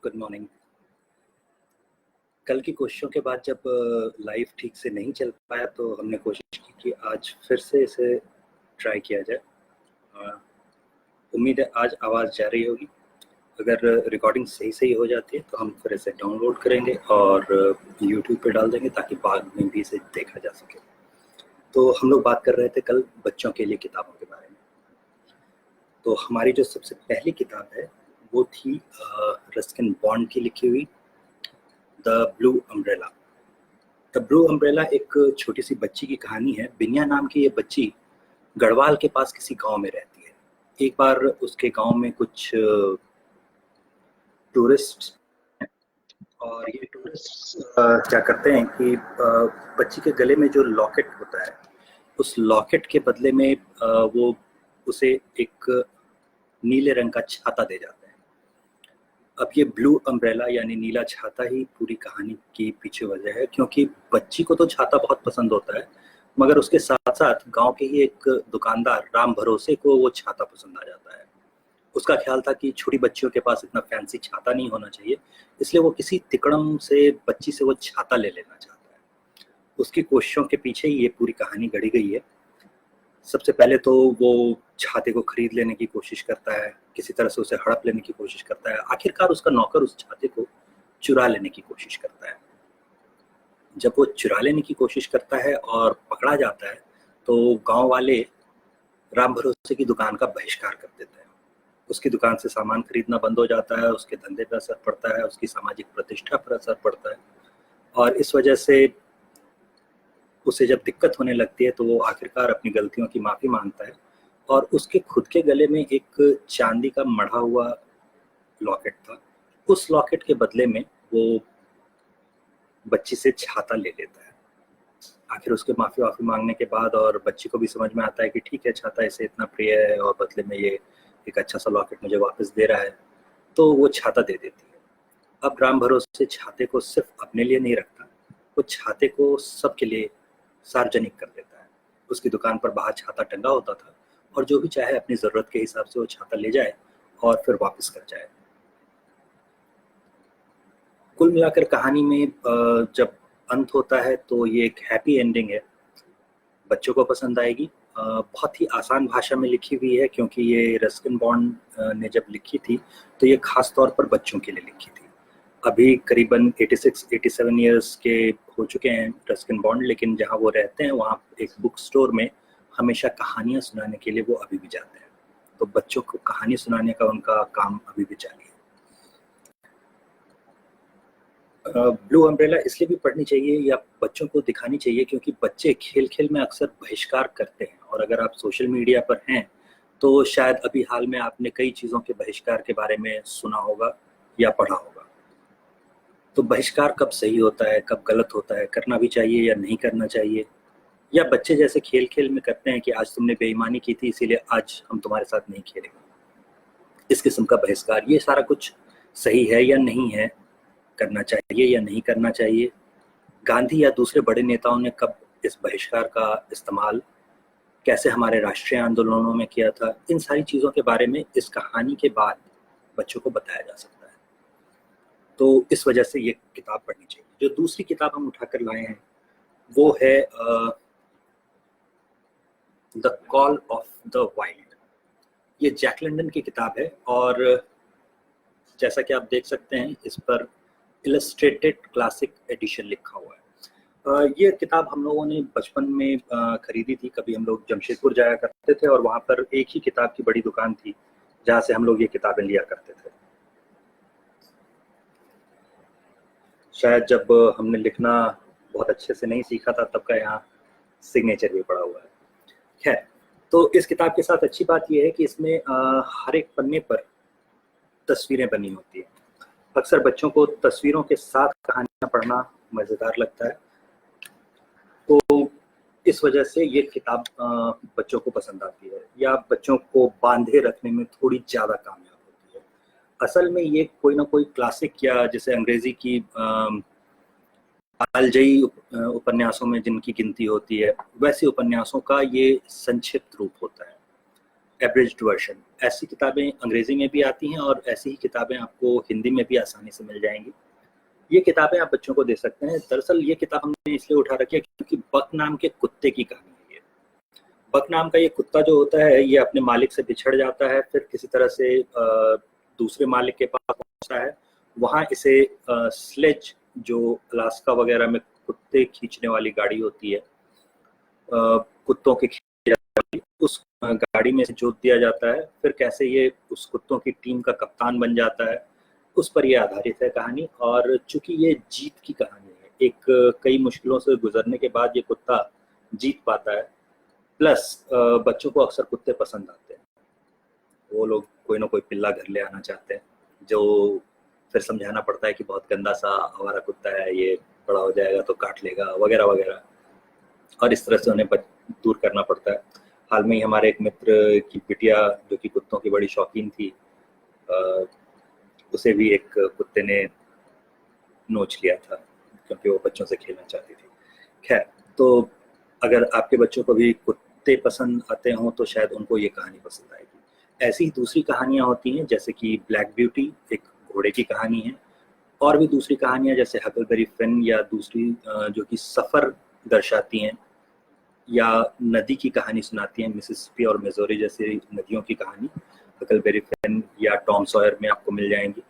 Good morning. कल की कोशिशों के बाद जब लाइव ठीक से नहीं चल पाया तो हमने कोशिश की कि आज फिर से इसे ट्राई किया जाए। उम्मीद है आज आवाज़ जा रही होगी। अगर रिकॉर्डिंग सही हो जाती है तो हम फिर इसे डाउनलोड करेंगे और यूट्यूब पे डाल देंगे ताकि बाद में भी इसे देखा जा सके। तो हम लोग बात कर रहे थे कल बच्चों के लिए किताबों के बारे में। तो हमारी जो सबसे पहली किताब है वो थी रस्किन बॉन्ड की लिखी हुई the blue umbrella. The blue umbrella एक छोटी सी बच्ची की कहानी है। बिनिया नाम की ये बच्ची गढ़वाल के पास किसी गांव में रहती है। एक बार उसके गांव में कुछ टूरिस्ट और ये टूरिस्ट क्या करते हैं कि बच्ची के गले में जो लॉकेट होता है उस लॉकेट के बदले में वो उसे एक नीले रंग का छाता दे जाते हैं। अब ये ब्लू अम्ब्रेला यानी नीला छाता ही पूरी कहानी की पीछे वजह है, क्योंकि बच्ची को तो छाता बहुत पसंद होता है मगर उसके साथ साथ गांव के ही एक दुकानदार राम भरोसे को वो छाता पसंद आ जाता है। उसका ख्याल था कि छोटी बच्चियों के पास इतना फैंसी छाता नहीं होना चाहिए, इसलिए वो किसी तिकड़म से बच्ची से वो छाता ले लेना चाहता है। उसकी कोशिशों के पीछे ही ये पूरी कहानी गढ़ी गई है। सबसे पहले तो वो छाते को खरीद लेने की कोशिश करता है, किसी तरह से उसे हड़प लेने की कोशिश करता है। आखिरकार उसका नौकर उस छाते को चुरा लेने की कोशिश करता है। जब वो चुरा लेने की कोशिश करता है और पकड़ा जाता है तो गांव वाले राम भरोसे की दुकान का बहिष्कार कर देते हैं। उसकी दुकान से सामान खरीदना बंद हो जाता है, उसके धंधे पर असर पड़ता है, उसकी सामाजिक प्रतिष्ठा पर असर पड़ता है और इस वजह से उसे जब दिक्कत होने लगती है तो वो आखिरकार अपनी गलतियों की माफ़ी मांगता है और उसके खुद के गले में एक चांदी का मढ़ा हुआ लॉकेट था। उस लॉकेट के बदले में वो बच्ची से छाता ले लेता है। आखिर उसके माफ़ी मांगने के बाद और बच्ची को भी समझ में आता है कि ठीक है, छाता इसे इतना प्रिय है और बदले में ये एक अच्छा सा लॉकेट मुझे वापस दे रहा है, तो वो छाता दे देती है। अब राम भरोसे छाते को सिर्फ अपने लिए नहीं रखता, वो छाते को सबके लिए सार्वजनिक कर देता है। उसकी दुकान पर बाहर छाता टंगा होता था और जो भी चाहे अपनी ज़रूरत के हिसाब से वो छाता ले जाए और फिर वापस कर जाए। कुल मिलाकर कहानी में जब अंत होता है तो ये एक हैप्पी एंडिंग है। बच्चों को पसंद आएगी। बहुत ही आसान भाषा में लिखी हुई है, क्योंकि ये रस्किन बॉन्ड ने जब लिखी थी तो ये खास तौर पर बच्चों के लिए लिखी थी। अभी करीबन 86-87 ईयर्स के हो चुके हैं रस्किन बॉन्ड, लेकिन जहाँ वो रहते हैं वहाँ एक बुक स्टोर में हमेशा कहानियाँ सुनाने के लिए वो अभी भी जाते हैं। तो बच्चों को कहानी सुनाने का उनका काम अभी भी जारी है। ब्लू अम्ब्रेला इसलिए भी पढ़नी चाहिए या बच्चों को दिखानी चाहिए क्योंकि बच्चे खेल खेल में अक्सर बहिष्कार करते हैं, और अगर आप सोशल मीडिया पर हैं तो शायद अभी हाल में आपने कई चीज़ों के बहिष्कार के बारे में सुना होगा या पढ़ा होगा। तो बहिष्कार कब सही होता है, कब गलत होता है, करना भी चाहिए या नहीं करना चाहिए, या बच्चे जैसे खेल खेल में करते हैं कि आज तुमने बेईमानी की थी इसीलिए आज हम तुम्हारे साथ नहीं खेलेंगे, इस किस्म का बहिष्कार, ये सारा कुछ सही है या नहीं है, करना चाहिए या नहीं करना चाहिए, गांधी या दूसरे बड़े नेताओं ने कब इस बहिष्कार का इस्तेमाल कैसे हमारे राष्ट्रीय आंदोलनों में किया था, इन सारी चीज़ों के बारे में इस कहानी के बाद बच्चों को बताया जा सकता है। तो इस वजह से ये किताब पढ़नी चाहिए। जो दूसरी किताब हम उठाकर लाए हैं वो है the call of the wild. ये जैक लंडन की किताब है और जैसा कि आप देख सकते हैं इस पर इलस्ट्रेटेड क्लासिक एडिशन लिखा हुआ है। ये किताब हम लोगों ने बचपन में खरीदी थी। कभी हम लोग जमशेदपुर जाया करते थे और वहाँ पर एक ही किताब की बड़ी दुकान थी जहाँ से हम लोग ये किताबें लिया करते थे। शायद जब हमने लिखना बहुत अच्छे से नहीं सीखा था तब का यहाँ सिग्नेचर भी पड़ा हुआ है। खैर, तो इस किताब के साथ अच्छी बात यह है कि इसमें हर एक पन्ने पर तस्वीरें बनी होती हैं। अक्सर बच्चों को तस्वीरों के साथ कहानियाँ पढ़ना मज़ेदार लगता है, तो इस वजह से ये किताब बच्चों को पसंद आती है या बच्चों को बांधे रखने में थोड़ी ज़्यादा कामयाब होती है। असल में ये कोई ना कोई क्लासिक या जैसे अंग्रेज़ी की कालजयी उपन्यासों में जिनकी गिनती होती है वैसे उपन्यासों का ये संक्षिप्त रूप होता है। Abridged version. ऐसी किताबें अंग्रेजी में भी आती हैं और ऐसी ही किताबें आपको हिंदी में भी आसानी से मिल जाएंगी। ये किताबें आप बच्चों को दे सकते हैं। दरअसल ये किताब हमने इसलिए उठा रखी है क्योंकि बक नाम के कुत्ते की कहानी है ये। बक नाम का ये कुत्ता जो होता है ये अपने मालिक से बिछड़ जाता है, फिर किसी तरह से दूसरे मालिक के पास पहुंचता है। वहाँ इसे स्लेज, जो अलास्का वगैरह में कुत्ते खींचने वाली गाड़ी होती है, कुत्तों के उस गाड़ी में से जोत दिया जाता है। फिर कैसे ये उस कुत्तों की टीम का कप्तान बन जाता है, उस पर ये आधारित है कहानी। और चूंकि ये जीत की कहानी है, एक कई मुश्किलों से गुजरने के बाद ये कुत्ता जीत पाता है। प्लस बच्चों को अक्सर कुत्ते पसंद आते हैं, वो लोग कोई ना कोई पिल्ला घर ले आना चाहते हैं, जो फिर समझाना पड़ता है कि बहुत गंदा सा हमारा कुत्ता है, ये बड़ा हो जाएगा तो काट लेगा वगैरह वगैरह, और इस तरह से उन्हें दूर करना पड़ता है। हाल में ही हमारे एक मित्र की बिटिया जो कि कुत्तों की बड़ी शौकीन थी, उसे भी एक कुत्ते ने नोच लिया था क्योंकि वो बच्चों से खेलना चाहती थी। खैर, तो अगर आपके बच्चों को भी कुत्ते पसंद आते हों तो शायद उनको ये कहानी पसंद आएगी। ऐसी ही दूसरी कहानियाँ होती हैं, जैसे कि ब्लैक ब्यूटी एक घोड़े की कहानी है, और भी दूसरी कहानियाँ जैसे हकलबेरी फिन, या दूसरी जो कि सफ़र दर्शाती हैं या नदी की कहानी सुनाती हैं, मिसिसिपी और मिजोरी जैसी नदियों की कहानी हकलबेरी फिन या टॉम सॉयर में आपको मिल जाएंगी।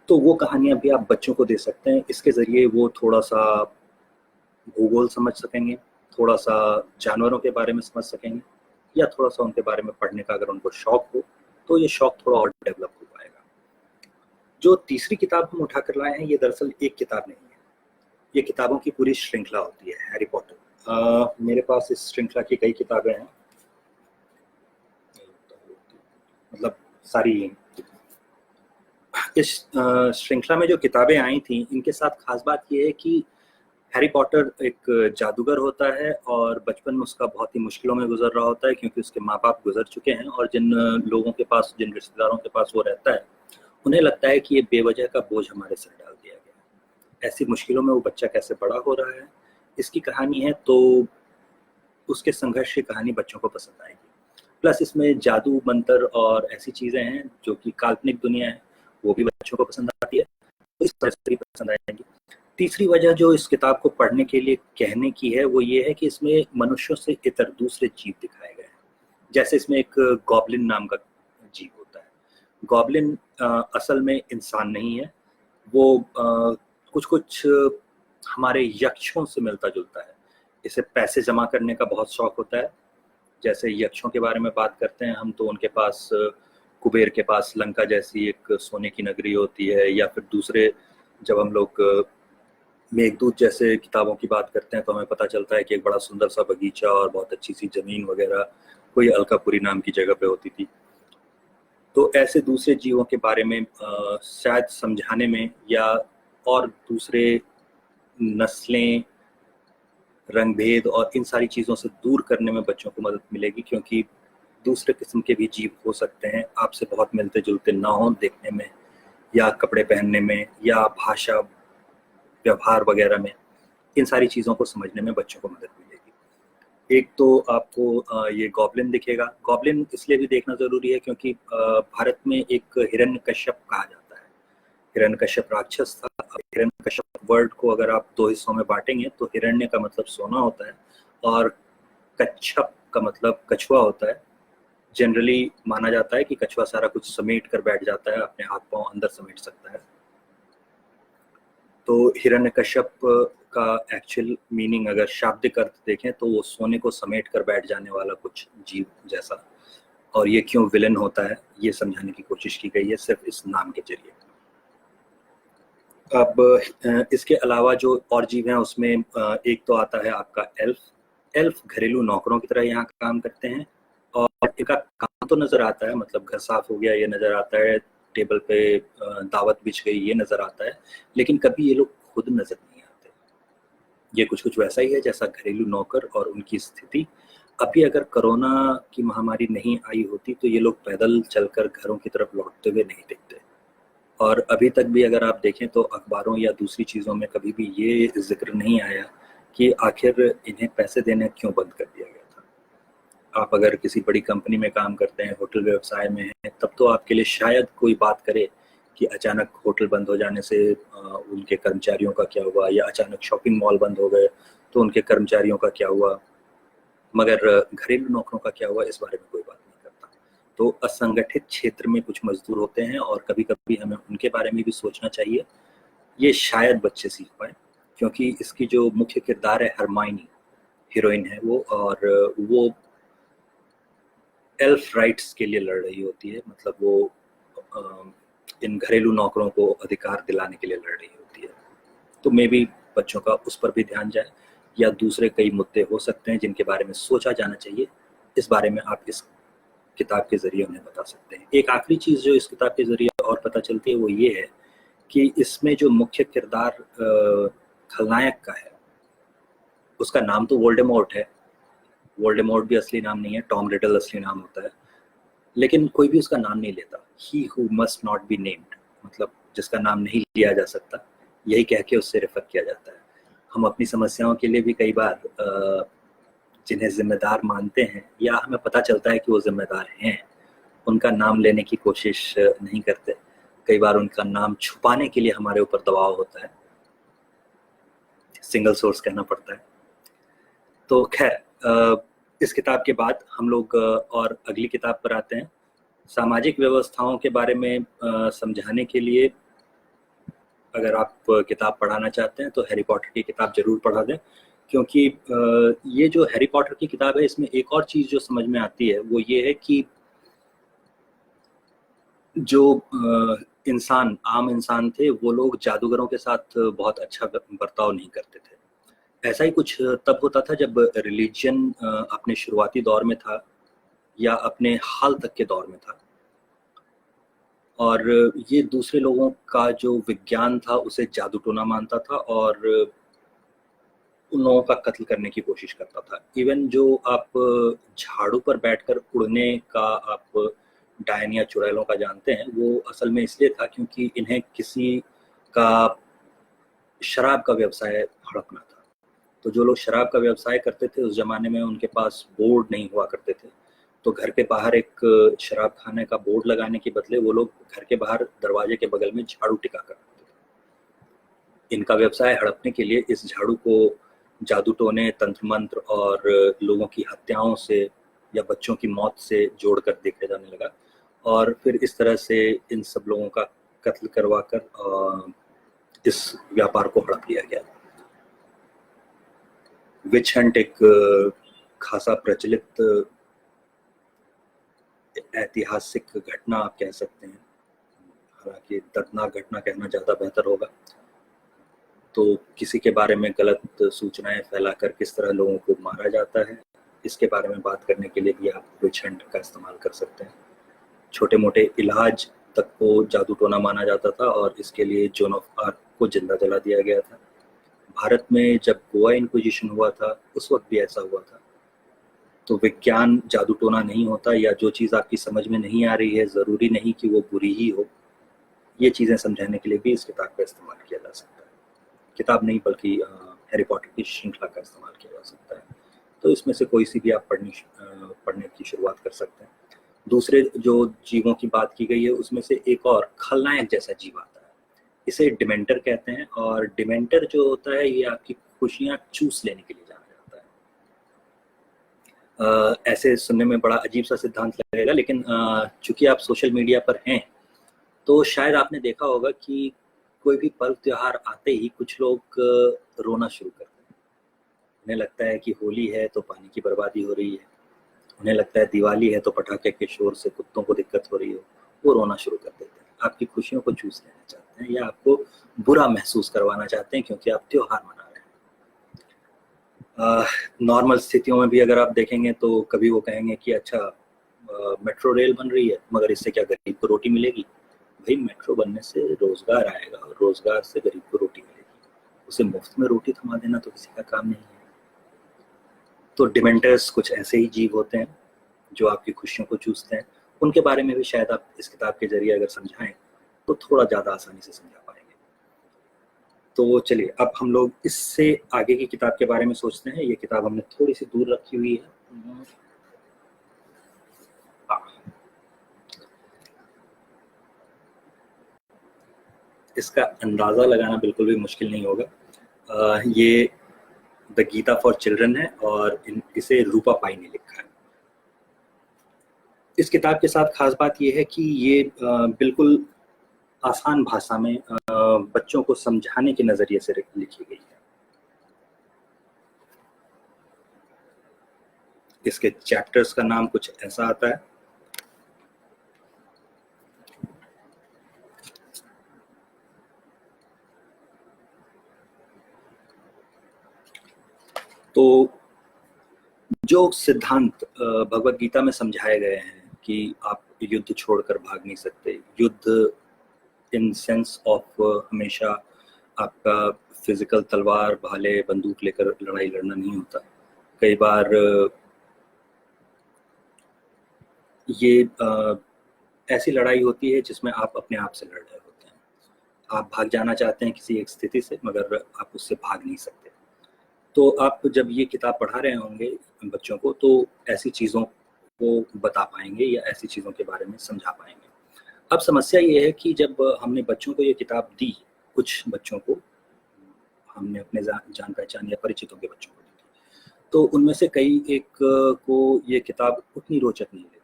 तो वो कहानियाँ भी आप बच्चों को दे सकते हैं। इसके ज़रिए वो थोड़ा सा भूगोल समझ सकेंगे, थोड़ा सा जानवरों के बारे में समझ सकेंगे, या थोड़ा सा उनके बारे में पढ़ने का अगर उनको शौक हो तो ये शौक थोड़ा और डेवलप हो पाएगा। जो तीसरी किताब हम उठा कर लाए हैं, ये दरअसल एक किताब नहीं है, ये किताबों की पूरी श्रृंखला होती है, हैरी पॉटर। मेरे पास इस श्रृंखला की कई किताबें हैं, मतलब सारी। इस श्रृंखला में जो किताबें आई थी, इनके साथ खास बात यह है कि हैरी पॉटर एक जादूगर होता है और बचपन में उसका बहुत ही मुश्किलों में गुजर रहा होता है क्योंकि उसके माँ बाप गुजर चुके हैं, और जिन लोगों के पास, जिन रिश्तेदारों के पास वो रहता है, उन्हें लगता है कि ये बेवजह का बोझ हमारे सर डाल दिया गया। ऐसी मुश्किलों में वो बच्चा कैसे बड़ा हो रहा है, इसकी कहानी है। तो उसके संघर्ष की कहानी बच्चों को पसंद आएगी। प्लस इसमें जादू, मंत्र और ऐसी चीज़ें हैं जो कि काल्पनिक दुनिया है, वो भी बच्चों को पसंद आती है, तो इस तरह से भी पसंद आएंगी। तीसरी वजह जो इस किताब को पढ़ने के लिए कहने की है, वो ये है कि इसमें मनुष्यों से इतर दूसरे जीव दिखाए गए हैं। जैसे इसमें एक गॉब्लिन नाम का जीव होता है। गॉब्लिन असल में इंसान नहीं है, वो कुछ कुछ हमारे यक्षों से मिलता जुलता है। इसे पैसे जमा करने का बहुत शौक होता है। जैसे यक्षों के बारे में बात करते हैं हम, तो उनके पास कुबेर के पास लंका जैसी एक सोने की नगरी होती है, या फिर दूसरे, जब हम लोग मेघदूत जैसे किताबों की बात करते हैं तो हमें पता चलता है कि एक बड़ा सुंदर सा बगीचा और बहुत अच्छी सी जमीन वगैरह कोई अलकापुरी नाम की जगह पे होती थी। तो ऐसे दूसरे जीवों के बारे में शायद समझाने में, या और दूसरे नस्लें, रंग भेद और इन सारी चीज़ों से दूर करने में बच्चों को मदद मिलेगी, क्योंकि दूसरे किस्म के भी जीव हो सकते हैं, आपसे बहुत मिलते जुलते ना हों देखने में, या कपड़े पहनने में, या भाषा व्यवहार वगैरह में। इन सारी चीज़ों को समझने में बच्चों को मदद मिलेगी। एक तो आपको ये गॉब्लिन दिखेगा। गॉब्लिन इसलिए भी देखना ज़रूरी है क्योंकि भारत में एक हिरण्यकश्यप कहा जाता है। हिरण्यकश्यप राक्षस था। हिरण्यकश्यप वर्ड को अगर आप दो हिस्सों में बांटेंगे तो हिरण्य का मतलब सोना होता है और कच्छप का मतलब कछुआ होता है। जनरली माना जाता है कि कछुआ सारा कुछ समेट कर बैठ जाता है, अपने हाथ पांव अंदर समेट सकता है। तो हिरण्यकश्यप का एक्चुअल मीनिंग अगर शाब्दिक अर्थ देखें तो वो सोने को समेट कर बैठ जाने वाला कुछ जीव जैसा। और ये क्यों विलन होता है, ये समझाने की कोशिश की गई है सिर्फ इस नाम के जरिए। अब इसके अलावा जो और जीव हैं उसमें एक तो आता है आपका एल्फ। एल्फ घरेलू नौकरों की तरह यहाँ काम करते हैं, और इनका काम तो नजर आता है, मतलब घर साफ हो गया ये नजर आता है, टेबल पे दावत बिछ गई ये नजर आता है, लेकिन कभी ये लोग खुद नजर नहीं आते। ये कुछ कुछ वैसा ही है जैसा घरेलू नौकर और उनकी स्थिति। अभी अगर कोरोना की महामारी नहीं आई होती तो ये लोग पैदल चलकर घरों की तरफ लौटते हुए नहीं दिखते। और अभी तक भी अगर आप देखें तो अखबारों या दूसरी चीज़ों में कभी भी ये जिक्र नहीं आया कि आखिर इन्हें पैसे देना क्यों बंद कर दिया गया था। आप अगर किसी बड़ी कंपनी में काम करते हैं, होटल व्यवसाय में हैं, तब तो आपके लिए शायद कोई बात करे कि अचानक होटल बंद हो जाने से उनके कर्मचारियों का क्या हुआ, या अचानक शॉपिंग मॉल बंद हो गए तो उनके कर्मचारियों का क्या हुआ। मगर घरेलू नौकरों का क्या हुआ, इस बारे में कोई बात नहीं करता। तो असंगठित क्षेत्र में कुछ मजदूर होते हैं और कभी कभी हमें उनके बारे में भी सोचना चाहिए। ये शायद बच्चे सीख पाए, क्योंकि इसकी जो मुख्य किरदार है हरमाइनी, हीरोइन है वो, और वो एल्फ राइट्स के लिए लड़ रही होती है। मतलब वो इन घरेलू नौकरों को अधिकार दिलाने के लिए लड़ रही होती है। तो मे बी बच्चों का उस पर भी ध्यान जाए, या दूसरे कई मुद्दे हो सकते हैं जिनके बारे में सोचा जाना चाहिए। इस बारे में आप इस किताब के जरिए उन्हें बता सकते हैं। एक आखिरी चीज़ जो इस किताब के जरिए और पता चलती है वो ये है कि इसमें जो मुख्य किरदार खलनायक का है, उसका नाम तो वोल्डेमॉर्ट है। वोल्डेमॉर्ट भी असली नाम नहीं है, टॉम रिडल असली नाम होता है, लेकिन कोई भी उसका नाम नहीं लेता। He who must not be named, मतलब जिसका नाम नहीं लिया जा सकता, यही कह के उससे रेफर किया जाता है। हम अपनी समस्याओं के लिए भी कई बार जिन्हें जिम्मेदार मानते हैं या हमें पता चलता है कि वो जिम्मेदार हैं, उनका नाम लेने की कोशिश नहीं करते। कई बार उनका नाम छुपाने के लिए हमारे ऊपर दबाव होता है, सिंगल सोर्स कहना पड़ता है। तो खैर, इस किताब के बाद हम लोग और अगली किताब पर आते हैं। सामाजिक व्यवस्थाओं के बारे में समझाने के लिए अगर आप किताब पढ़ाना चाहते हैं तो हैरी पॉटर की किताब जरूर पढ़ा दें, क्योंकि ये जो हैरी पॉटर की किताब है, इसमें एक और चीज़ जो समझ में आती है वो ये है कि जो इंसान, आम इंसान थे, वो लोग जादूगरों के साथ बहुत अच्छा बर्ताव नहीं करते थे। ऐसा ही कुछ तब होता था जब रिलीजन अपने शुरुआती दौर में था, या अपने हाल तक के दौर में था, और ये दूसरे लोगों का जो विज्ञान था उसे जादू टोना मानता था और उन लोगों का कत्ल करने की कोशिश करता था। इवन जो आप झाड़ू पर बैठकर उड़ने का आप डायन या चुड़ैलों का जानते हैं, वो असल में इसलिए था क्योंकि इन्हें किसी का शराब का व्यवसाय हड़पना था। तो जो लोग शराब का व्यवसाय करते थे उस जमाने में, उनके पास बोर्ड नहीं हुआ करते थे, तो घर के बाहर एक शराब खाने का बोर्ड लगाने के बदले वो लोग घर के बाहर दरवाजे के बगल में झाड़ू टिका कर रखते थे। इनका व्यवसाय हड़पने के लिए इस झाड़ू को जादू टोने, तंत्र मंत्र और लोगों की हत्याओं से या बच्चों की मौत से जोड़कर देखा जाने लगा, और फिर इस तरह से इन सब लोगों का कत्ल करवाकर इस व्यापार को हड़प लिया गया। विच हंट एक खासा प्रचलित ऐतिहासिक घटना आप कह सकते हैं, हालांकि दर्दनाक घटना कहना ज़्यादा बेहतर होगा। तो किसी के बारे में गलत सूचनाएं फैलाकर किस तरह लोगों को मारा जाता है, इसके बारे में बात करने के लिए भी आप विच हंट का इस्तेमाल कर सकते हैं। छोटे मोटे इलाज तक को जादू टोना माना जाता था, और इसके लिए जोन ऑफ आर्क को जिंदा जला दिया गया था। भारत में जब गोवा इंक्विजिशन हुआ था उस वक्त भी ऐसा हुआ था। तो विज्ञान जादू टोना नहीं होता, या जो चीज़ आपकी समझ में नहीं आ रही है ज़रूरी नहीं कि वो बुरी ही हो। ये चीज़ें समझाने के लिए भी इस किताब का इस्तेमाल किया जा सकता है। किताब नहीं बल्कि हैरी पॉटर की श्रृंखला का इस्तेमाल किया जा सकता है। तो इसमें से कोई सी भी आप पढ़ने की शुरुआत कर सकते हैं। दूसरे जो जीवों की बात की गई है उसमें से एक और खलनायक जैसा जीव आता है, इसे डिमेंटर कहते हैं। और डिमेंटर जो होता है ये आपकी खुशियाँ चूस लेने के लिए जाना जाता है। ऐसे सुनने में बड़ा अजीब सा सिद्धांत लगेगा, लेकिन चूंकि आप सोशल मीडिया पर हैं तो शायद आपने देखा होगा कि कोई भी पर्व त्योहार आते ही कुछ लोग रोना शुरू करते हैं। उन्हें लगता है कि होली है तो पानी की बर्बादी हो रही है, उन्हें लगता है दिवाली है तो पटाखे के शोर से कुत्तों को दिक्कत हो रही हो, वो रोना शुरू कर देते हैं। आपकी खुशियों को चूस लेना चाहते हैं, या आपको बुरा महसूस करवाना चाहते हैं क्योंकि आप त्योहार मना रहे हैं। नॉर्मल स्थितियों में भी अगर आप देखेंगे तो कभी वो कहेंगे कि अच्छा मेट्रो रेल बन रही है, मगर इससे क्या गरीब को रोटी मिलेगी? भाई, मेट्रो बनने से रोजगार आएगा, और रोजगार से गरीब को रोटी मिलेगी। उसे मुफ्त में रोटी थमा देना तो किसी का काम नहीं है। तो डिमेंटर्स कुछ ऐसे ही जीव होते हैं जो आपकी खुशियों को चूसते हैं। उनके बारे में भी शायद आप इस किताब के जरिए अगर समझाएं तो थोड़ा ज़्यादा आसानी से समझा पाएंगे। तो चलिए, अब हम लोग इससे आगे की किताब के बारे में सोचते हैं। ये किताब हमने थोड़ी सी दूर रखी हुई है। इसका अंदाज़ा लगाना बिल्कुल भी मुश्किल नहीं होगा। ये द गीता फॉर चिल्ड्रन है और इसे रूपा पाई ने लिखा है। इस किताब के साथ खास बात यह है कि ये बिल्कुल आसान भाषा में बच्चों को समझाने के नज़रिए से लिखी गई है। इसके चैप्टर्स का नाम कुछ ऐसा आता है। तो जो सिद्धांत भगवत गीता में समझाए गए हैं कि आप युद्ध छोड़कर भाग नहीं सकते, युद्ध इन सेंस ऑफ हमेशा आपका फिजिकल तलवार भाले बंदूक लेकर लड़ाई लड़ना नहीं होता। कई बार ये ऐसी लड़ाई होती है जिसमें आप अपने आप से लड़ रहे होते हैं। आप भाग जाना चाहते हैं किसी एक स्थिति से, मगर आप उससे भाग नहीं सकते। तो आप जब ये किताब पढ़ा रहे होंगे बच्चों को, तो ऐसी चीज़ों को बता पाएंगे या ऐसी चीज़ों के बारे में समझा पाएंगे। अब समस्या ये है कि जब हमने बच्चों को ये किताब दी, कुछ बच्चों को हमने अपने जान पहचान या परिचितों के बच्चों को दी, तो उनमें से कई एक को ये किताब उतनी रोचक नहीं लगी।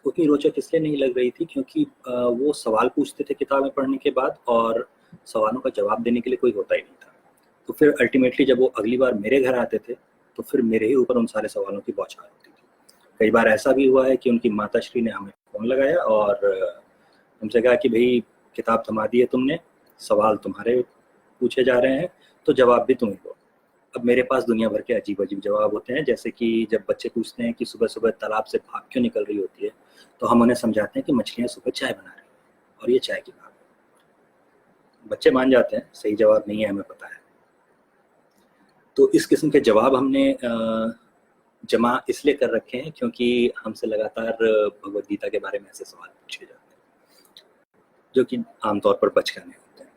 उतनी रोचक इसलिए नहीं लग रही थी क्योंकि वो सवाल पूछते थे किताबें पढ़ने के बाद और सवालों का जवाब देने के लिए कोई होता ही नहीं था। तो फिर अल्टीमेटली जब वो अगली बार मेरे घर आते थे तो फिर मेरे ही ऊपर उन सारे सवालों की बौछार होती थी। कई बार ऐसा भी हुआ है कि उनकी माताश्री ने हमें फ़ोन लगाया और हमसे कहा कि भाई किताब थमा दी है तुमने, सवाल तुम्हारे पूछे जा रहे हैं तो जवाब भी तुम ही दो। अब मेरे पास दुनिया भर के अजीब अजीब जवाब होते हैं, जैसे कि जब बच्चे पूछते हैं कि सुबह सुबह तालाब से भाप क्यों निकल रही होती है, तो हम उन्हें समझाते हैं कि मछलियाँ सुबह चाय बना रही हैं और ये चाय की भाप है। बच्चे मान जाते हैं, सही जवाब नहीं है, हमें पता है। तो इस किस्म के जवाब हमने जमा इसलिए कर रखे हैं क्योंकि हमसे लगातार भगवद गीता के बारे में ऐसे सवाल पूछे जाते हैं जो कि आमतौर पर बचकाने होते हैं।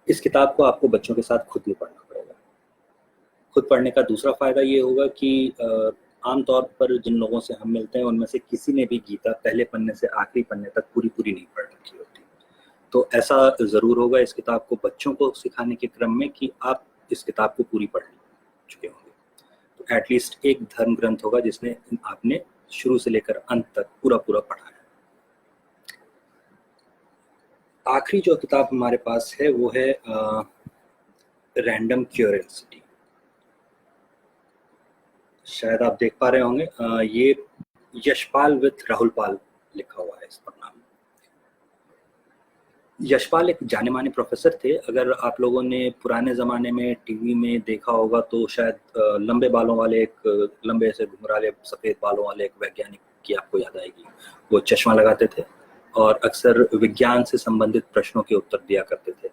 इस किताब को आपको बच्चों के साथ खुद भी पढ़ना पड़ेगा। खुद पढ़ने का दूसरा फ़ायदा ये होगा कि आमतौर पर जिन लोगों से हम मिलते हैं उनमें से किसी ने भी गीता पहले पन्ने से आखिरी पन्ने तक पूरी नहीं पढ़ रखी होती। तो ऐसा ज़रूर होगा इस किताब को बच्चों को सिखाने के क्रम में कि आप इस किताब को पूरी पढ़ चुके होंगे। तो एटलीस्ट एक धर्म ग्रंथ होगा जिसने आपने शुरू से लेकर अंत तक पूरा पढ़ा है। आखिरी जो किताब हमारे पास है वो है रैंडम क्यूरियोसिटी। शायद आप देख पा रहे होंगे, ये यशपाल विद राहुल पाल लिखा हुआ है इस पर नाम। यशपाल एक जाने माने प्रोफेसर थे। अगर आप लोगों ने पुराने ज़माने में टीवी में देखा होगा तो शायद लंबे बालों वाले एक लंबे से घुंघराले सफ़ेद बालों वाले एक वैज्ञानिक की आपको याद आएगी। वो चश्मा लगाते थे और अक्सर विज्ञान से संबंधित प्रश्नों के उत्तर दिया करते थे।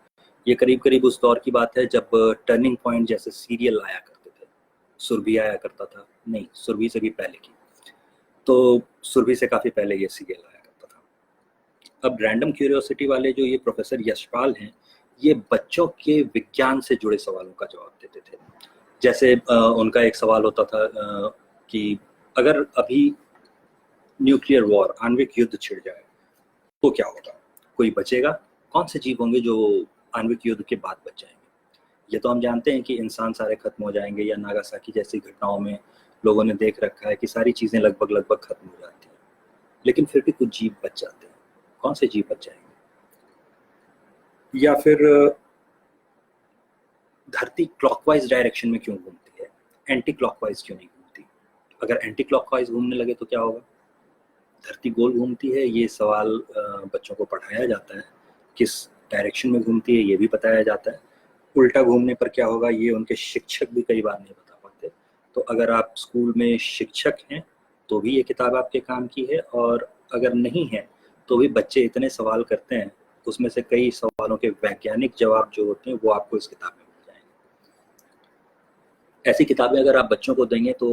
ये करीब उस दौर की बात है जब टर्निंग पॉइंट जैसे सीरियल आया करते थे। सुरभि आया करता था, नहीं सुरभि से भी पहले की, तो सुरभि से काफ़ी पहले ये सीरियल आया करता था। अब रैंडम क्यूरियोसिटी वाले जो ये प्रोफेसर यशपाल हैं, ये बच्चों के विज्ञान से जुड़े सवालों का जवाब देते थे। जैसे उनका एक सवाल होता था कि अगर अभी न्यूक्लियर वॉर, आणविक युद्ध छिड़ जाए तो क्या होगा, कोई बचेगा? कौन से जीव होंगे जो आणविक युद्ध के बाद बच जाएंगे? ये तो हम जानते हैं कि इंसान सारे खत्म हो जाएंगे, या नागासाकी जैसी घटनाओं में लोगों ने देख रखा है कि सारी चीज़ें लगभग खत्म हो जाती हैं, लेकिन फिर भी कुछ जीव बच जाते हैं। कौन से जीव बच जाएंगे? या फिर धरती क्लॉकवाइज डायरेक्शन में क्यों घूमती है, एंटी क्लॉकवाइज क्यों नहीं घूमती? अगर एंटी क्लॉकवाइज घूमने लगे तो क्या होगा? धरती गोल घूमती है, ये सवाल बच्चों को पढ़ाया जाता है। किस डायरेक्शन में घूमती है ये भी बताया जाता है। उल्टा घूमने पर क्या होगा ये उनके शिक्षक भी कई बार नहीं बता पाते। तो अगर आप स्कूल में शिक्षक हैं तो भी ये किताब आपके काम की है, और अगर नहीं है तो भी बच्चे इतने सवाल करते हैं, उसमें से कई सवालों के वैज्ञानिक जवाब जो होते हैं वो आपको इस किताब में मिल जाएंगे। ऐसी किताबें अगर आप बच्चों को देंगे तो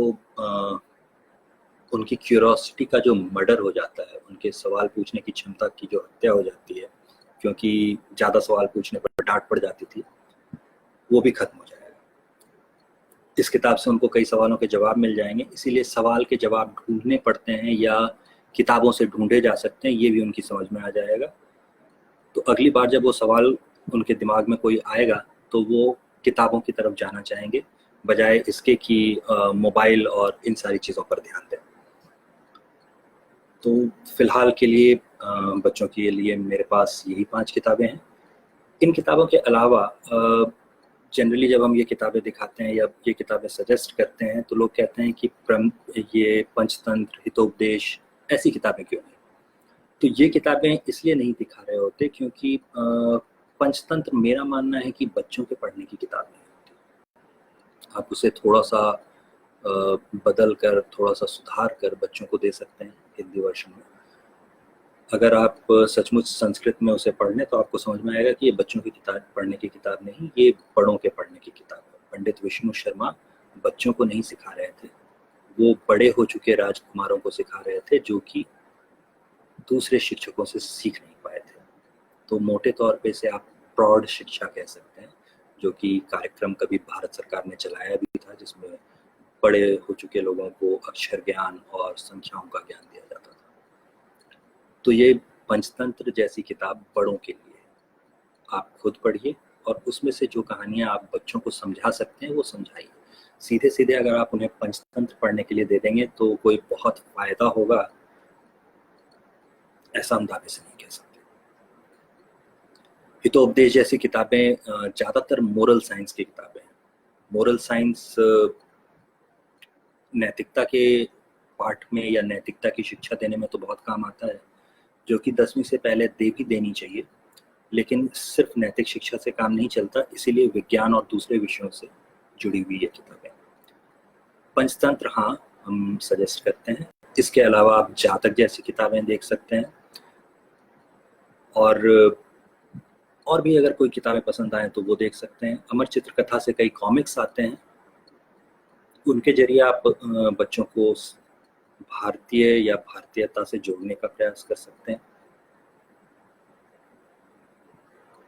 उनकी क्यूरोसिटी का जो मर्डर हो जाता है, उनके सवाल पूछने की क्षमता की जो हत्या हो जाती है, क्योंकि ज़्यादा सवाल पूछने पर डांट पड़ जाती थी, वो भी खत्म हो जाएगा। इस किताब से उनको कई सवालों के जवाब मिल जाएंगे। इसीलिए सवाल के जवाब ढूंढने पड़ते हैं या किताबों से ढूंढे जा सकते हैं, ये भी उनकी समझ में आ जाएगा। तो अगली बार जब वो सवाल उनके दिमाग में कोई आएगा तो वो किताबों की तरफ जाना चाहेंगे, बजाय इसके कि मोबाइल और इन सारी चीज़ों पर ध्यान दें। तो फिलहाल के लिए बच्चों के लिए मेरे पास यही 5 किताबें हैं। इन किताबों के अलावा जनरली जब हम ये किताबें दिखाते हैं या ये किताबें सजेस्ट करते हैं तो लोग कहते हैं कि ये पंचतंत्र, हितोपदेश, ऐसी किताबें क्यों नहीं? तो ये किताबें इसलिए नहीं दिखा रहे होते क्योंकि पंचतंत्र मेरा मानना है कि बच्चों के पढ़ने की किताब नहीं होती। आप उसे थोड़ा सा बदल कर, थोड़ा सा सुधार कर बच्चों को दे सकते हैं हिंदी वर्षन में। अगर आप सचमुच संस्कृत में उसे पढ़ लें तो आपको समझ में आएगा कि ये बच्चों की किताब पढ़ने की किताब नहीं, ये बड़ों के पढ़ने की किताब है। पंडित विष्णु शर्मा बच्चों को नहीं सिखा रहे थे, वो बड़े हो चुके राजकुमारों को सिखा रहे थे जो कि दूसरे शिक्षकों से सीख नहीं पाए थे। तो मोटे तौर पे इसे आप प्रौढ़ शिक्षा कह सकते हैं, जो कि कार्यक्रम कभी भारत सरकार ने चलाया भी था, जिसमें बड़े हो चुके लोगों को अक्षर ज्ञान और संख्याओं का ज्ञान दिया जाता था। तो ये पंचतंत्र जैसी किताब बड़ों के लिए है। आप खुद पढ़िए और उसमें से जो कहानियां आप बच्चों को समझा सकते हैं वो समझाइए। सीधे सीधे अगर आप उन्हें पंचतंत्र पढ़ने के लिए दे देंगे तो कोई बहुत फायदा होगा, ऐसा हम दावे से नहीं कह सकते। हितोपदेश जैसी किताबें ज़्यादातर मोरल साइंस की किताबें हैं। मोरल साइंस नैतिकता के पाठ में या नैतिकता की शिक्षा देने में तो बहुत काम आता है, जो कि 10वीं से पहले भी देनी चाहिए, लेकिन सिर्फ नैतिक शिक्षा से काम नहीं चलता, इसीलिए विज्ञान और दूसरे विषयों से जुड़ी हुई ये किताबें। पंचतंत्र हाँ, हम सजेस्ट करते हैं। इसके अलावा आप जातक जैसी किताबें देख सकते हैं, और भी अगर कोई किताबें पसंद आए तो वो देख सकते हैं। अमर चित्र कथा से कई कॉमिक्स आते हैं, उनके जरिए आप बच्चों को भारतीय या भारतीयता से जोड़ने का प्रयास कर सकते हैं।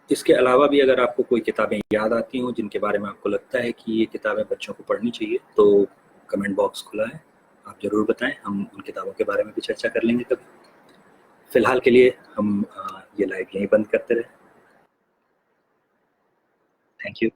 इसके अलावा भी अगर आपको कोई किताबें याद आती हों जिनके बारे में आपको लगता है कि ये किताबें बच्चों को पढ़नी चाहिए, तो कमेंट बॉक्स खुला है, आप ज़रूर बताएं, हम उन किताबों के बारे में भी चर्चा कर लेंगे कभी। फिलहाल के लिए हम ये लाइव यहीं बंद करते रहे। Thank you.